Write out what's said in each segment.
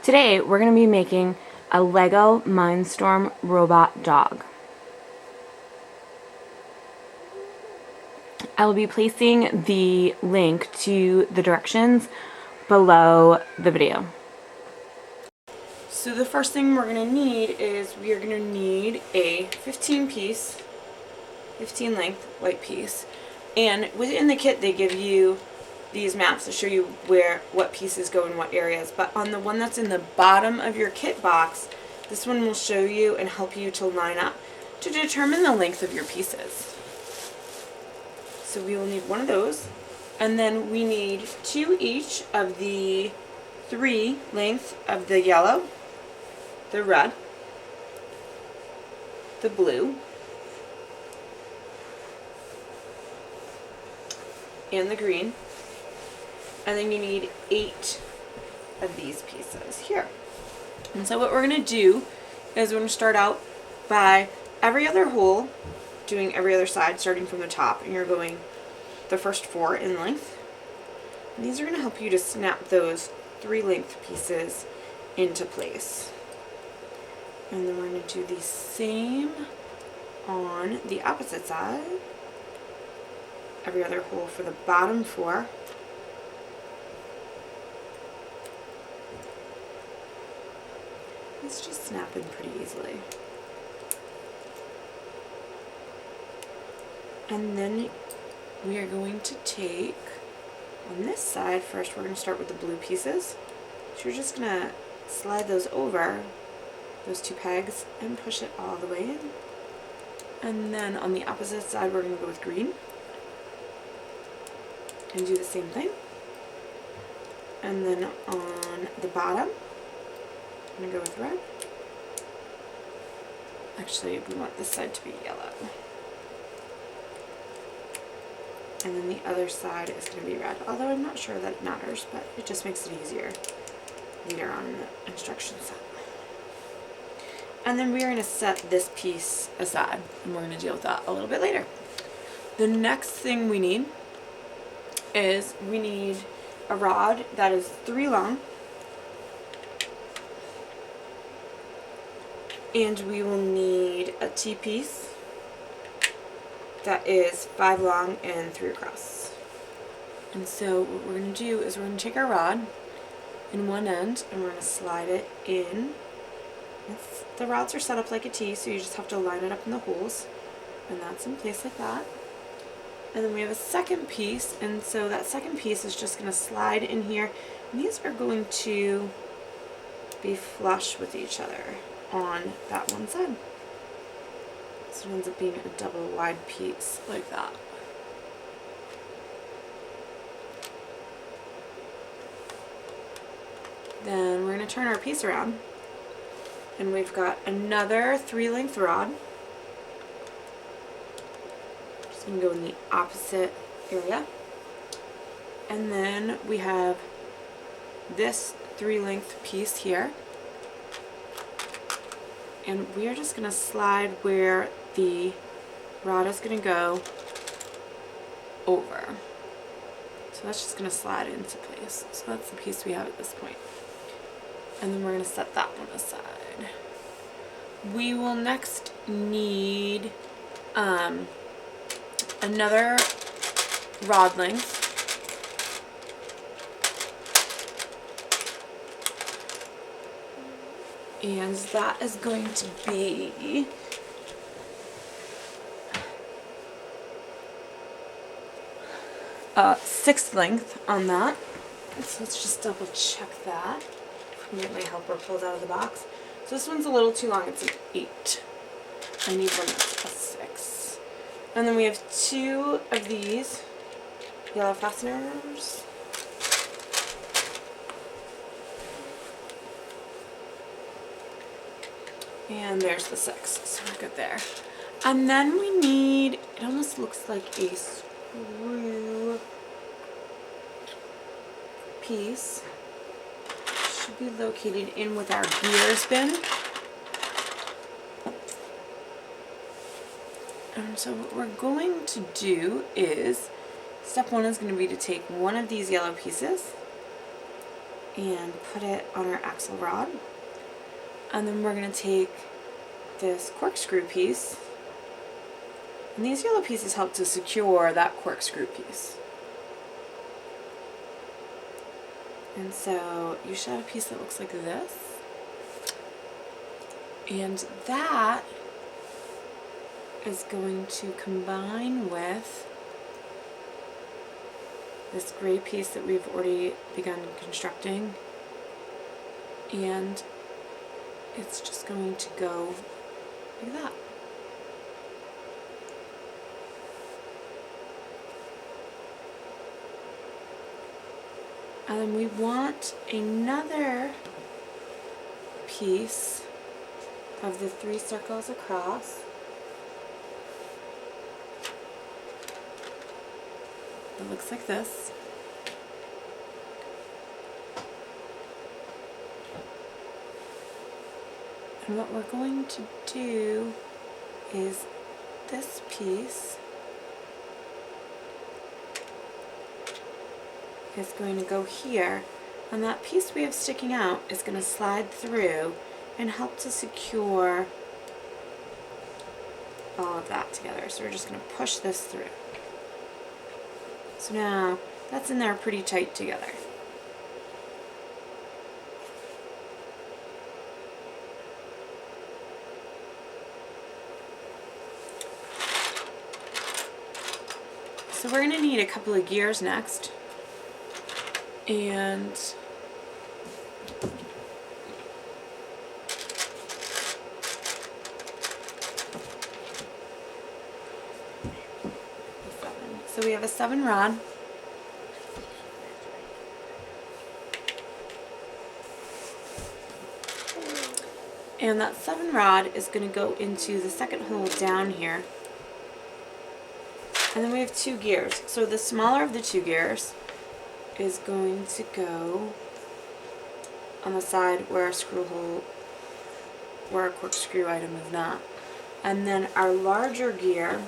Today we're going to be making a Lego Mindstorm robot dog. I will be placing the link to the directions below the video. So the first thing we're going to need is we are going to need a 15 length white piece, and within the kit they give you these maps to show you what pieces go in what areas, but on the one that's in the bottom of your kit box, this one will show you and help you to line up to determine the length of your pieces. So we will need one of those, and then we need 2 each of the 3 length of the yellow, the red, the blue, and the green. And then you need 8 of these pieces here. And so what we're going to do is we're going to start out by every other hole, doing every other side starting from the top, and you're going the first 4 in length. And these are going to help you to snap those 3 length pieces into place. And then we're going to do the same on the opposite side. Every other hole for the bottom 4. It's just snapping pretty easily. And then we are going to take, on this side first, we're going to start with the blue pieces. So you're just going to slide those over, those 2 pegs, and push it all the way in. And then on the opposite side we're going to go with green. And do the same thing. And then on the bottom, I'm going to go with red. Actually, we want this side to be yellow. And then the other side is going to be red. Although I'm not sure that it matters, but it just makes it easier later on in the instruction set. And then we are going to set this piece aside, and we're going to deal with that a little bit later. The next thing we need is we need a rod that is 3 long, and we will need a T-piece that is 5 long and 3 across. And so what we're going to do is we're going to take our rod in one end and we're going to slide it in. The rods are set up like a T, so you just have to line it up in the holes, and that's in place like that. And then we have a second piece, and so that second piece is just going to slide in here, and these are going to be flush with each other on that one side. So it ends up being a double wide piece like that. Then we're going to turn our piece around, and we've got another 3 length rod. Going to go in the opposite area, and then we have this 3 length piece here, and we are just going to slide where the rod is going to go over. So that's just going to slide into place. So that's the piece we have at this point, and then we're going to set that one aside. We will next need another rod length, and that is going to be 6 length on that. So let's just double check that. I'm going to get my helper pulled out of the box. So this one's a little too long, it's an 8. I need one that's a 6. And then we have 2 of these yellow fasteners. And there's the 6, so we're good there. And then we need, it almost looks like a screw piece. Should be located in with our gears bin. So what we're going to do is, step 1 is going to be to take one of these yellow pieces and put it on our axle rod. And then we're going to take this corkscrew piece, and these yellow pieces help to secure that corkscrew piece. And so you should have a piece that looks like this. And that is going to combine with this gray piece that we've already begun constructing. And it's just going to go like that. And then we want another piece of the 3 circles across. It looks like this. And what we're going to do is this piece is going to go here, and that piece we have sticking out is going to slide through and help to secure all of that together. So we're just going to push this through. So now that's in there pretty tight together. So we're going to need a couple of gears next. And so we have a 7 rod. And that 7 rod is going to go into the second hole down here. And then we have 2 gears. So the smaller of the 2 gears is going to go on the side where our screw hole, where our corkscrew item is not. And then our larger gear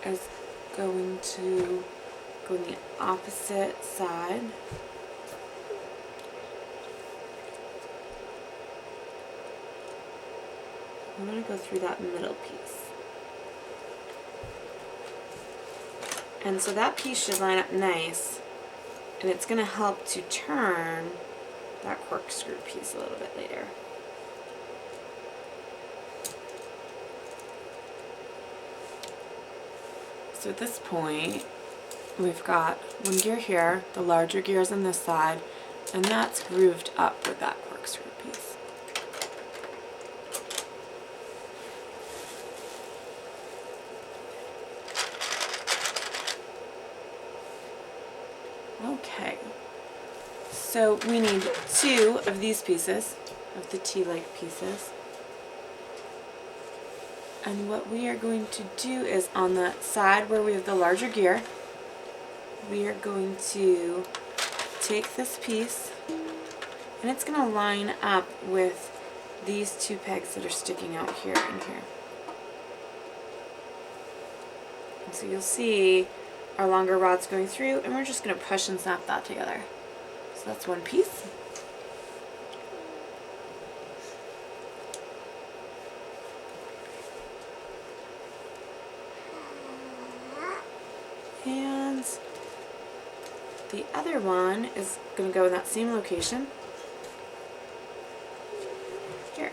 is going to go on the opposite side. I'm going to go through that middle piece. And so that piece should line up nice, and it's going to help to turn that corkscrew piece a little bit later. So at this point, we've got 1 gear here, the larger gear is on this side, and that's grooved up with that corkscrew piece. Okay, so we need 2 of these pieces, of the T-like pieces. And what we are going to do is on the side where we have the larger gear, we are going to take this piece, and it's going to line up with these 2 pegs that are sticking out here and here. And so you'll see our longer rod's going through, and we're just going to push and snap that together. So that's 1 piece. And the other one is going to go in that same location. Here.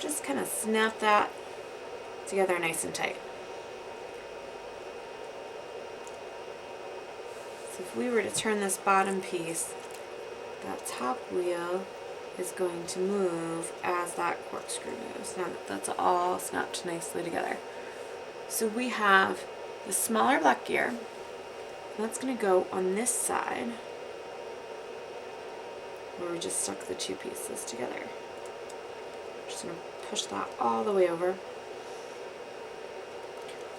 Just kind of snap that together nice and tight. So if we were to turn this bottom piece, that top wheel is going to move as that corkscrew moves. Now that's all snapped nicely together. So we have the smaller black gear, and that's going to go on this side where we just stuck the 2 pieces together. Just going to push that all the way over.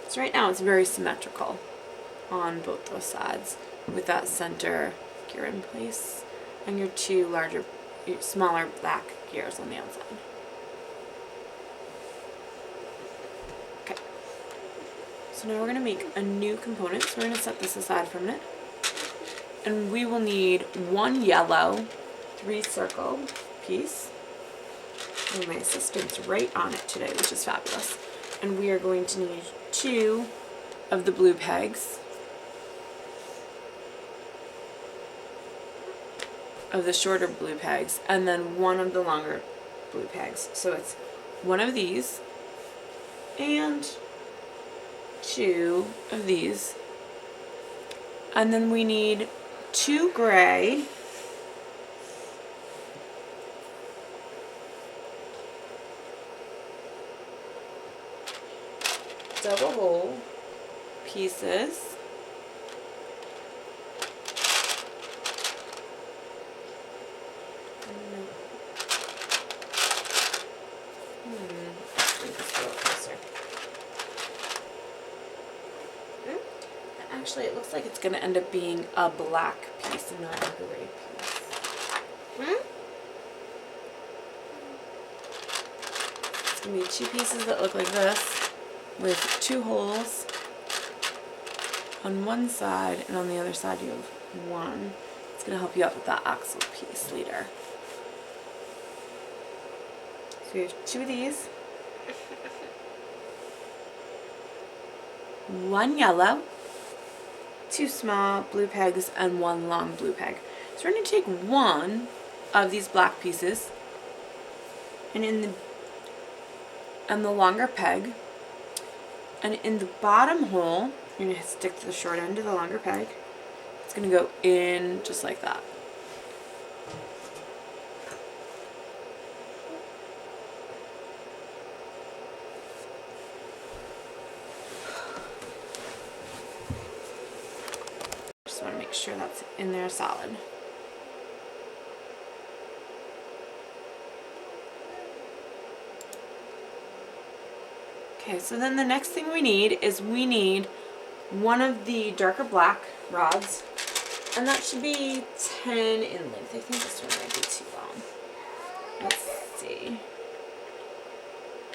So right now it's very symmetrical on both those sides with that center gear in place and your 2 smaller black gears on the outside. Okay. So now we're going to make a new component, so we're going to set this aside for a minute. And we will need one yellow 3-circle piece. Oh, my assistant's right on it today, which is fabulous. And we are going to need 2 of the blue pegs, of the shorter blue pegs, and then 1 of the longer blue pegs. So it's 1 of these and 2 of these. And then we need 2 gray, double hole pieces. Actually, it looks like it's going to end up being a black piece and not a gray piece. It's going to be 2 pieces that look like this with 2 holes on one side, and on the other side you have 1. It's going to help you out with that axle piece later. So we have 2 of these, 1 yellow, 2 small blue pegs, and 1 long blue peg. So we're going to take 1 of these black pieces, and in the longer peg, and in the bottom hole, you're going to stick to the short end of the longer peg. It's going to go in just like that. Just want to make sure that's in there solid. Okay, so then the next thing we need is 1 of the darker black rods, and that should be 10 in length. I think this one might be too long. Let's see.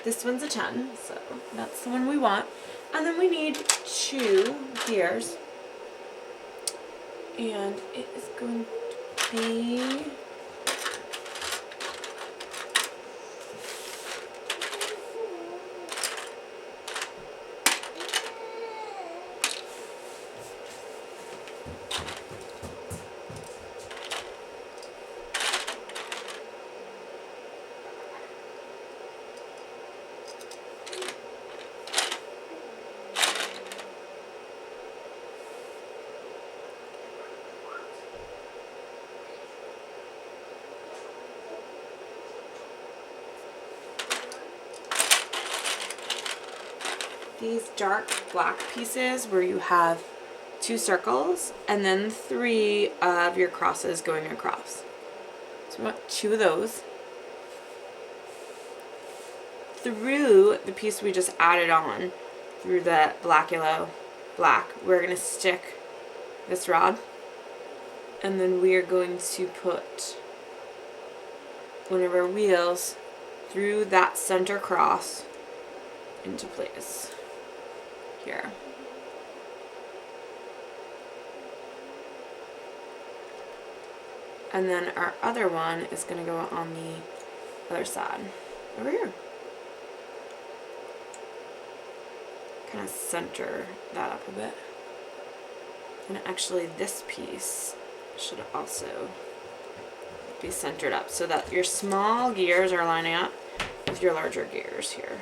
This one's a 10, so that's the one we want. And then we need 2 gears, and it is going to be these dark black pieces where you have 2 circles and then 3 of your crosses going across. So we want 2 of those. Through the piece we just added on, through the black, yellow, black, we're going to stick this rod, and then we are going to put 1 of our wheels through that center cross into place here. And then our other one is going to go on the other side, over here. Kind of center that up a bit. And actually this piece should also be centered up so that your small gears are lining up with your larger gears here.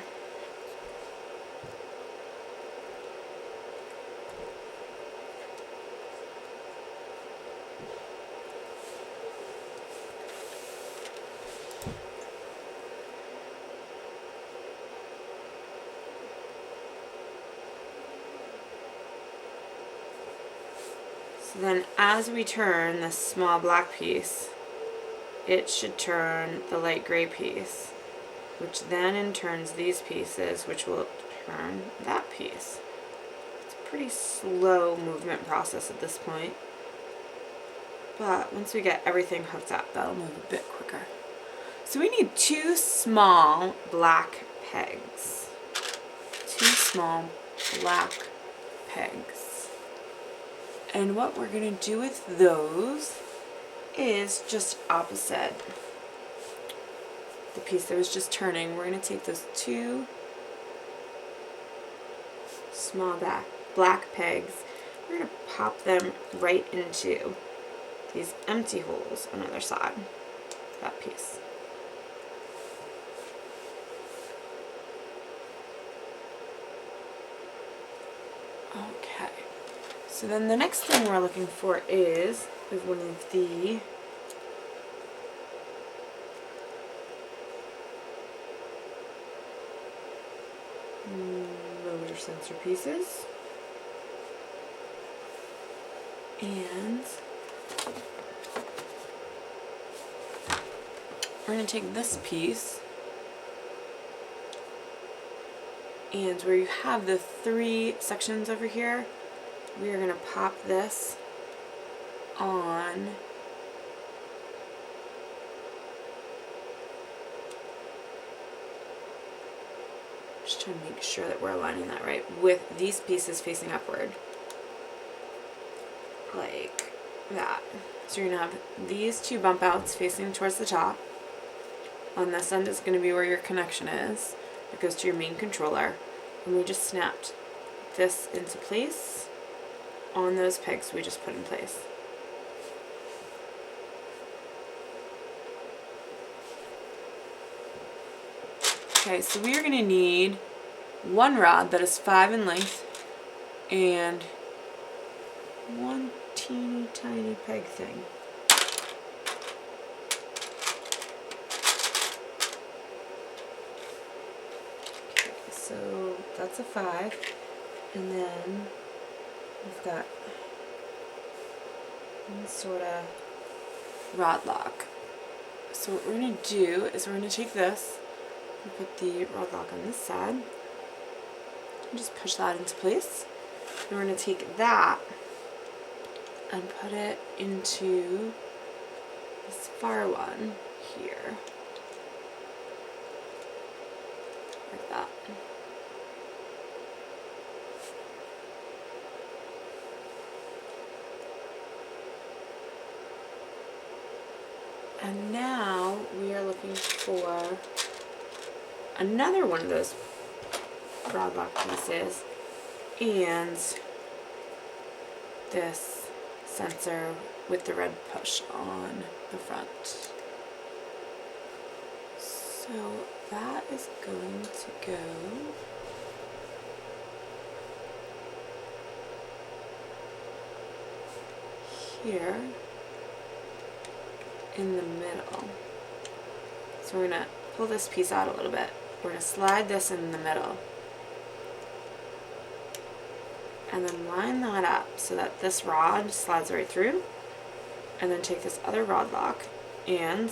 So then as we turn this small black piece, it should turn the light gray piece, which then in turns these pieces, which will turn that piece. It's a pretty slow movement process at this point, but once we get everything hooked up, that'll move a bit quicker. So we need 2 small black pegs. 2 small black pegs. And what we're going to do with those is just opposite the piece that was just turning. We're going to take those two small black pegs. We're going to pop them right into these empty holes on the other side of that piece. Okay, so then the next thing we're looking for is one of the motor sensor pieces. And we're going to take this piece, and where you have the 3 sections over here, we are going to pop this on just trying to make sure that we're aligning that right with these pieces facing upward, like that. So you're going to have these 2 bump outs facing towards the top. On this end is going to be where your connection is. It goes to your main controller. And we just snapped this into place on those pegs we just put in place. Okay, so we are going to need 1 rod that is 5 in length and 1 teeny tiny peg thing. Okay, so that's a 5, and then we've got one sort of rod lock. So what we're going to do is we're going to take this and put the rod lock on this side and just push that into place. And we're going to take that and put it into this far one here, like that. And now we are looking for another one of those rod lock pieces and this sensor with the red push on the front. So that is going to go here in the middle. So we're going to pull this piece out a little bit. We're going to slide this in the middle and then line that up so that this rod slides right through, and then take this other rod lock and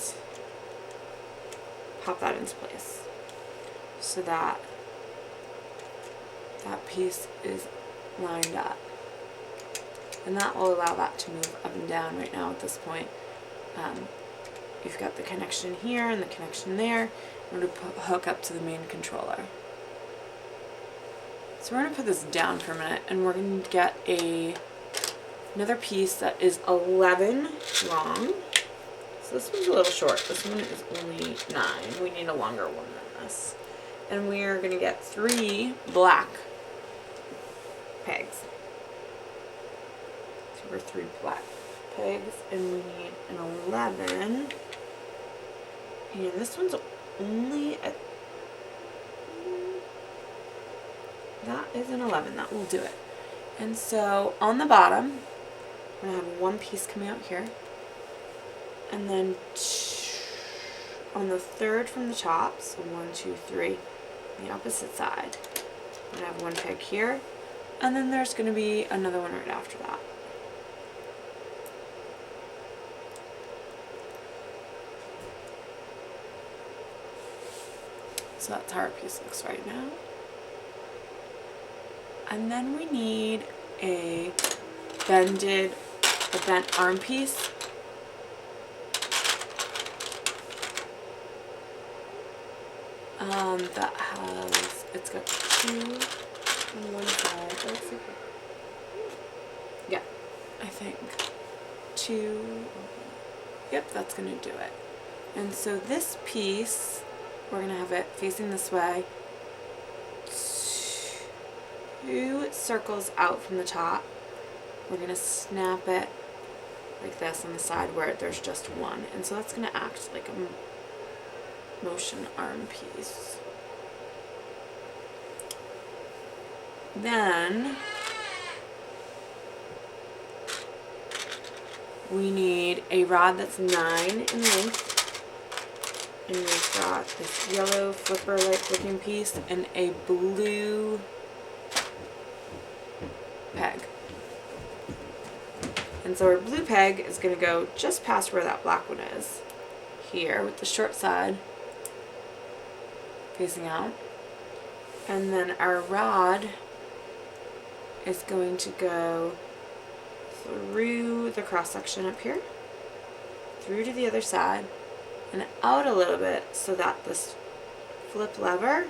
pop that into place so that that piece is lined up, and that will allow that to move up and down. Right now at this point you've got the connection here and the connection there. We're going to hook up to the main controller. So we're going to put this down for a minute, and we're going to get another piece that is 11 long. So this one's a little short. This one is only 9. We need a longer one than this. And we are going to get 3 black pegs. So we're 3 black pegs, and we need an 11. And this one's only a... that is an 11. That will do it. And so on the bottom, we're going to have 1 piece coming out here. And then on the third from the top, so 1, 2, 3, the opposite side, we're going to have 1 peg here. And then there's going to be another one right after that. So that's how our piece looks right now. And then we need a bent arm piece. That has, it's got 2 on one side. Yeah. 2, yep, that's going to do it. And so this piece, we're going to have it facing this way, 2 circles out from the top. We're going to snap it like this on the side where there's just one. And so that's going to act like a motion arm piece. Then we need a rod that's 9 in length, and we've got this yellow flipper-like looking piece and a blue peg. And so our blue peg is going to go just past where that black one is, here with the short side facing out. And then our rod is going to go through the cross section up here, through to the other side, and out a little bit so that this flip lever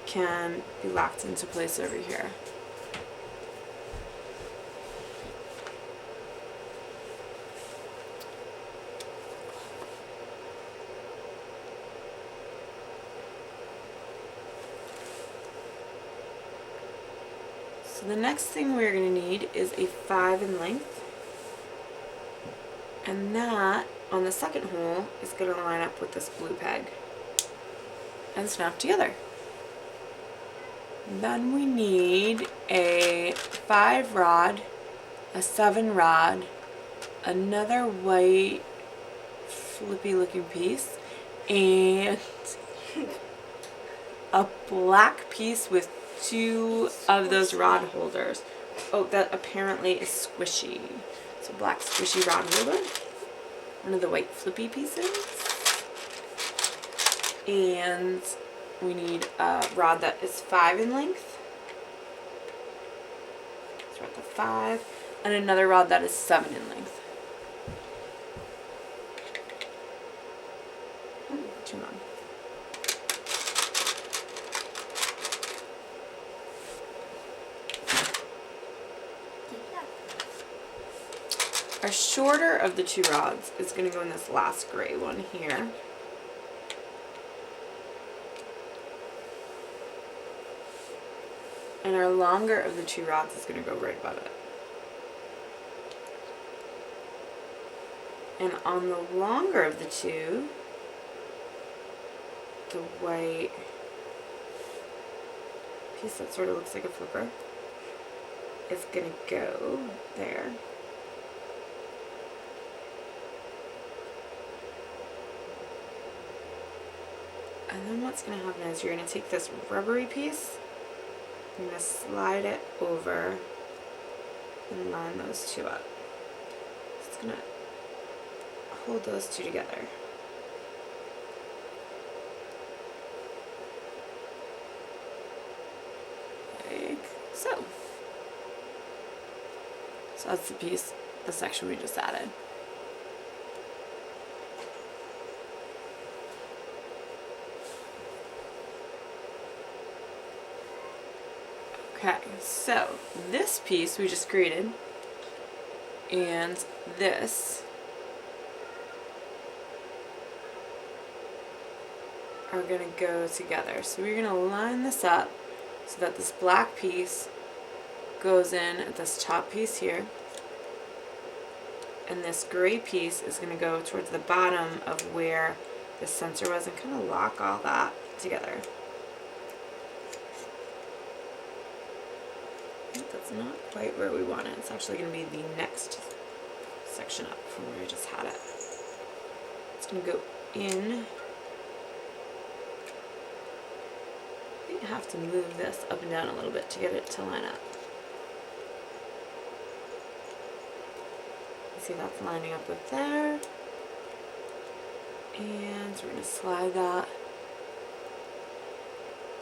can be locked into place over here. So the next thing we're going to need is a 5 in length, and that on the second hole is going to line up with this blue peg and snap together. Then we need a 5 rod, a 7 rod, another white flippy looking piece, and a black piece with 2 of those rod holders. Oh, that apparently is squishy. So black squishy rod holder, one of the white flippy pieces, and we need a rod that is 5 in length. So we're at the 5, and another rod that is 7 in length. Too long. Our shorter of the 2 rods is going to go in this last gray one here. And our longer of the 2 rods is going to go right above it. And on the longer of the 2, the white piece that sort of looks like a flipper is going to go there. And then what's going to happen is you're going to take this rubbery piece, you're going to slide it over and line those 2 up. It's going to hold those 2 together. Like so. So that's the piece, the section we just added. Okay, so this piece we just created, and this are going to go together. So we're going to line this up so that this black piece goes in at this top piece here, and this gray piece is going to go towards the bottom of where the sensor was and kind of lock all that together. That's not quite where we want it. It's actually going to be the next section up from where we just had it. It's going to go in. You have to move this up and down a little bit to get it to line up. See, that's lining up with there. And so we're going to slide that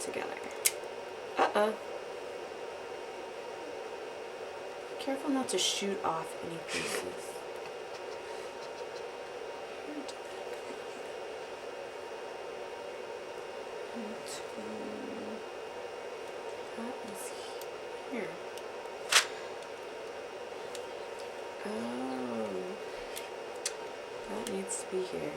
together. Uh-oh. Careful not to shoot off any pieces. That is here. needs to be here.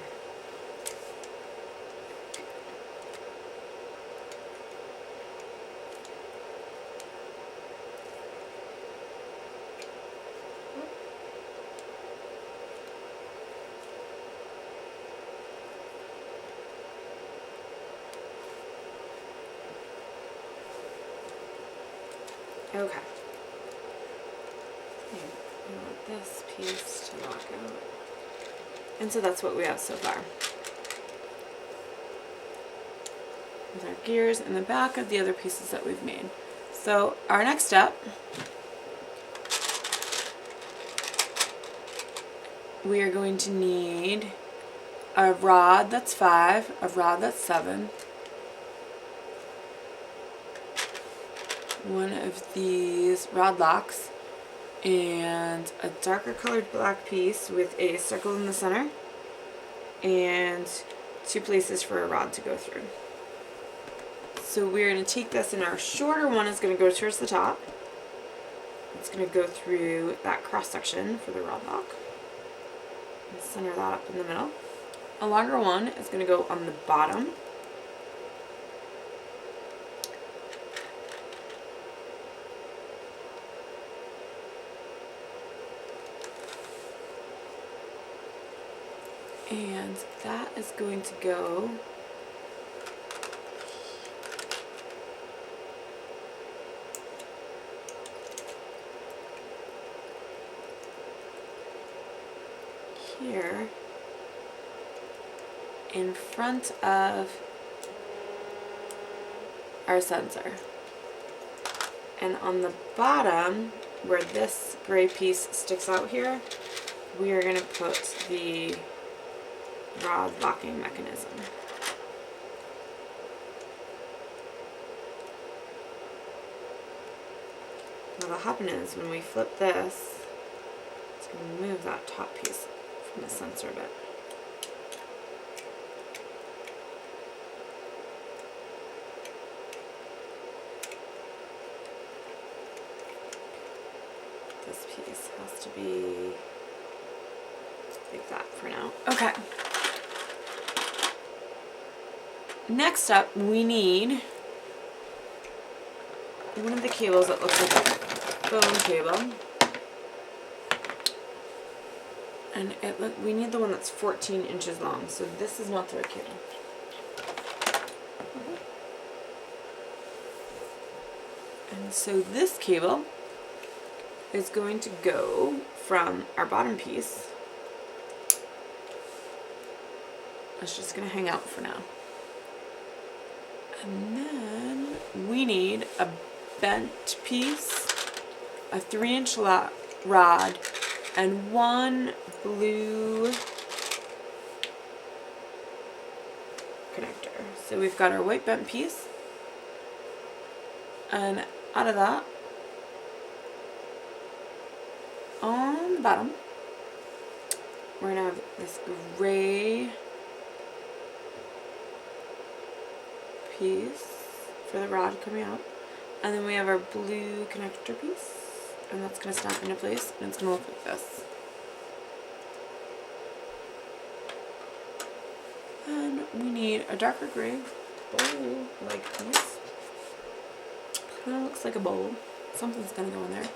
Okay. I want this piece to lock out. And so that's what we have so far. With our gears in the back of the other pieces that we've made. So our next step, we are going to need a rod that's 5, a rod that's 7, one of these rod locks, and a darker colored black piece with a circle in the center, and 2 places for a rod to go through. So we're going to take this, and our shorter one is going to go towards the top. It's going to go through that cross section for the rod lock. And center that up in the middle. A longer one is going to go on the bottom. And that is going to go here in front of our sensor. And on the bottom, where this gray piece sticks out here, we are going to put the rod locking mechanism. What'll happen is when we flip this, it's going to move that top piece from the sensor bit. This piece has to be like that for now. Okay. Next up, we need one of the cables that looks like a phone cable. And we need the one that's 14 inches long, so this is not the right cable. And so this cable is going to go from our bottom piece. It's just going to hang out for now. And then we need a bent piece, a 3-inch rod, and 1 blue connector. So we've got our white bent piece, and out of that, on the bottom, we're going to have this gray piece for the rod coming out, and then we have our blue connector piece, and that's going to snap into place, and it's going to look like this. And we need a darker gray bowl like this. Kind of looks like a bowl. Something's going to go in there.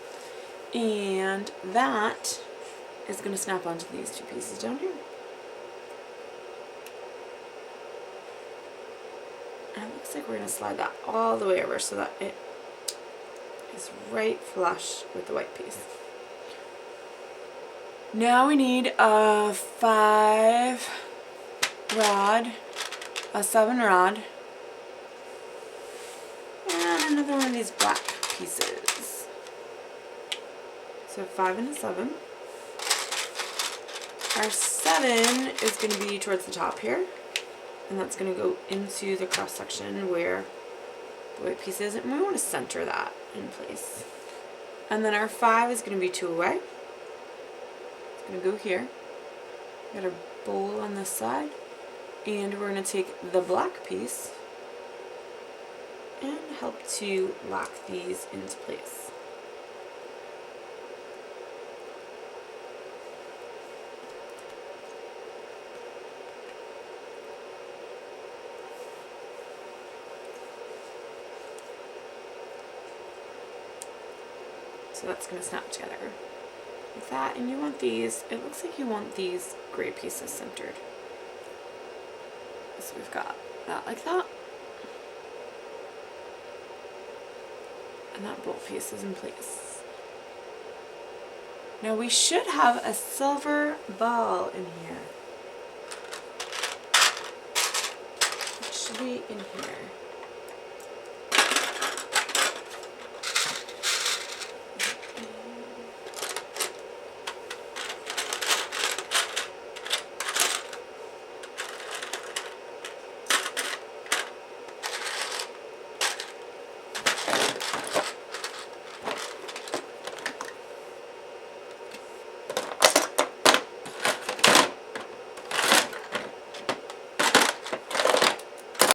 And that is going to snap onto these 2 pieces down here. And it looks like we're going to slide that all the way over so that it is right flush with the white piece. Now we need a 5 rod, a 7 rod, and another one of these black pieces. So 5 and a 7. Our 7 is going to be towards the top here, and that's going to go into the cross section where the white piece is, and we want to center that in place. And then our 5 is going to be 2 away. It's going to go here. We got our bowl on this side, and we're going to take the black piece and help to lock these into place. So that's going to snap together like that. And you want these, it looks like you want these gray pieces centered. So we've got that like that. And that bolt piece is in place. Now we should have a silver ball in here. It should be in here.